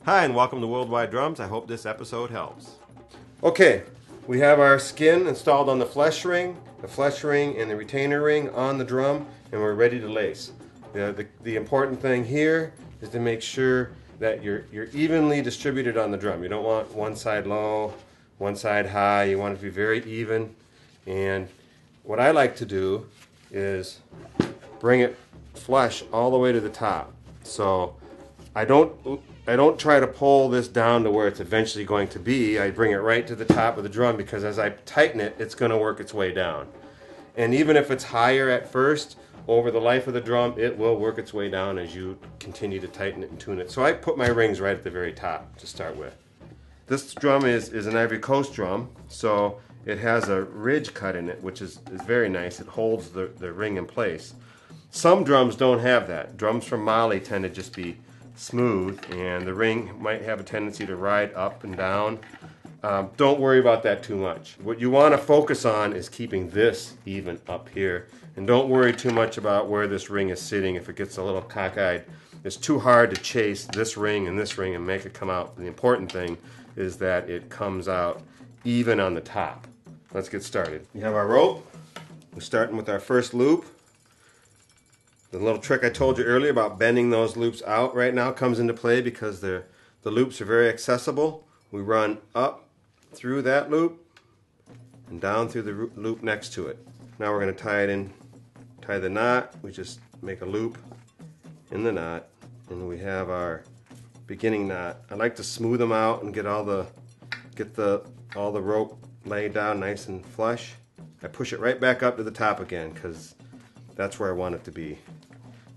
Hi and welcome to Worldwide Drums. I hope this episode helps. Okay, we have our skin installed on the flesh ring and the retainer ring on the drum, and we're ready to lace. The important thing here is to make sure that you're evenly distributed on the drum. You don't want one side low, one side high. You want it to be very even. And what I like to do is bring it flush all the way to the top. So I don't try to pull this down to where it's eventually going to be. I bring it right to the top of the drum because as I tighten it, it's going to work its way down. And even if it's higher at first, over the life of the drum, it will work its way down as you continue to tighten it and tune it. So I put my rings right at the very top to start with. This drum is an Ivory Coast drum, so it has a ridge cut in it, which is very nice. It holds the ring in place. Some drums don't have that. Drums from Mali tend to just be smooth, and the ring might have a tendency to ride up and down. Don't worry about that too much. What you want to focus on is keeping this even up here, and don't worry too much about where this ring is sitting. If it gets a little cockeyed, it's too hard to chase this ring and make it come out. The important thing is that it comes out even on the top. Let's get started. We have our rope. We're starting with our first loop. The little trick I told you earlier about bending those loops out right now comes into play because the loops are very accessible. We run up through that loop and down through the loop next to it. Now we're going to tie the knot. We just make a loop in the knot, and we have our beginning knot. I like to smooth them out and get all the rope laid down nice and flush. I push it right back up to the top again because that's where I want it to be.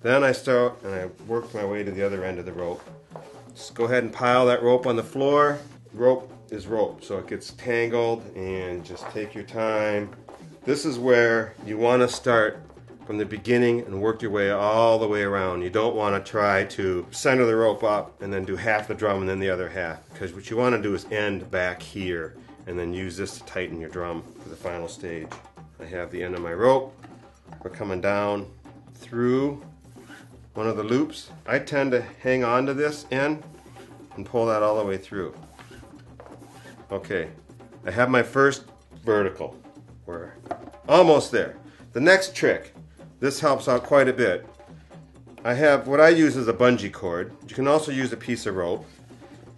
Then I start and I work my way to the other end of the rope. Just go ahead and pile that rope on the floor. Rope is rope, so it gets tangled, and just take your time. This is where you want to start from the beginning and work your way all the way around. You don't want to try to center the rope up and then do half the drum and then the other half, because what you want to do is end back here and then use this to tighten your drum for the final stage. I have the end of my rope. We're coming down through one of the loops. I tend to hang on to this end and pull that all the way through. Okay, I have my first vertical. We're almost there. The next trick, this helps out quite a bit. What I use is a bungee cord. You can also use a piece of rope.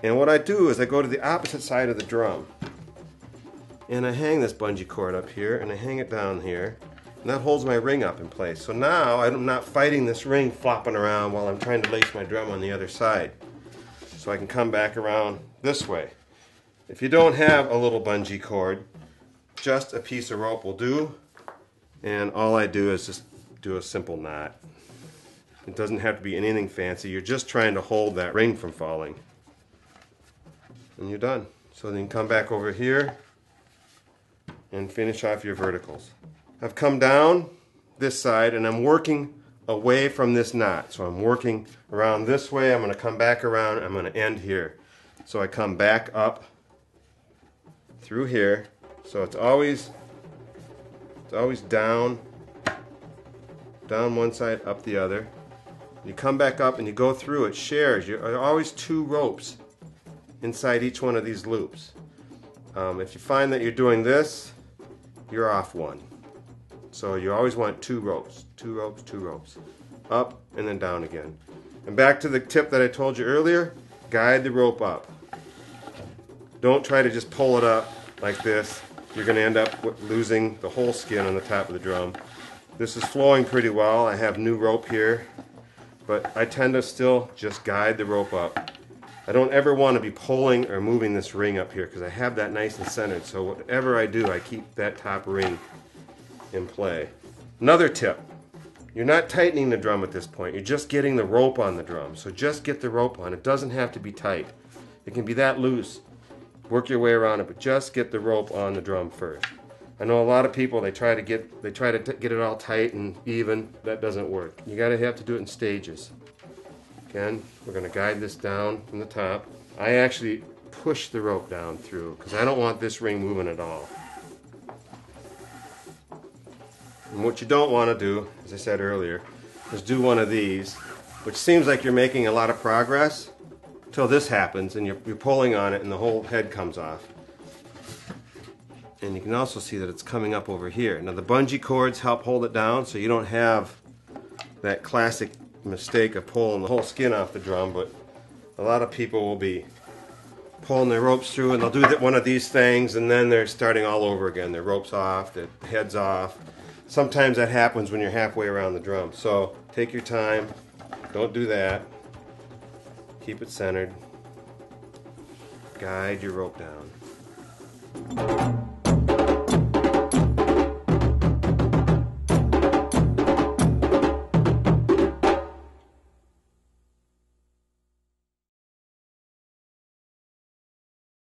And what I do is I go to the opposite side of the drum, and I hang this bungee cord up here, and I hang it down here. And that holds my ring up in place. So now I'm not fighting this ring flopping around while I'm trying to lace my drum on the other side. So I can come back around this way. If you don't have a little bungee cord, just a piece of rope will do. And all I do is just do a simple knot. It doesn't have to be anything fancy. You're just trying to hold that ring from falling. And you're done. So then you come back over here and finish off your verticals. I've come down this side and I'm working away from this knot. So I'm working around this way. I'm going to come back around. I'm going to end here. So I come back up through here. So it's always down one side, up the other. You come back up and you go through it. Shares. There are always two ropes inside each one of these loops. If you find that you're doing this, you're off one. So you always want two ropes, up and then down again. And back to the tip that I told you earlier, guide the rope up. Don't try to just pull it up like this. You're going to end up losing the whole skin on the top of the drum. This is flowing pretty well. I have new rope here, but I tend to still just guide the rope up. I don't ever want to be pulling or moving this ring up here because I have that nice and centered. So whatever I do, I keep that top ring in play. Another tip, you're not tightening the drum at this point. You're just getting the rope on the drum. So just get the rope on. It doesn't have to be tight. It can be that loose. Work your way around it, but just get the rope on the drum first. I know a lot of people, they try to get it all tight and even. That doesn't work. You have to do it in stages. Again, we're going to guide this down from the top. I actually push the rope down through because I don't want this ring moving at all. And what you don't want to do, as I said earlier, is do one of these, which seems like you're making a lot of progress, till this happens, and you're pulling on it and the whole head comes off. And you can also see that it's coming up over here. Now the bungee cords help hold it down so you don't have that classic mistake of pulling the whole skin off the drum, but a lot of people will be pulling their ropes through and they'll do one of these things and then they're starting all over again. Their rope's off, their head's off. Sometimes that happens when you're halfway around the drum. So take your time, don't do that. Keep it centered. Guide your rope down.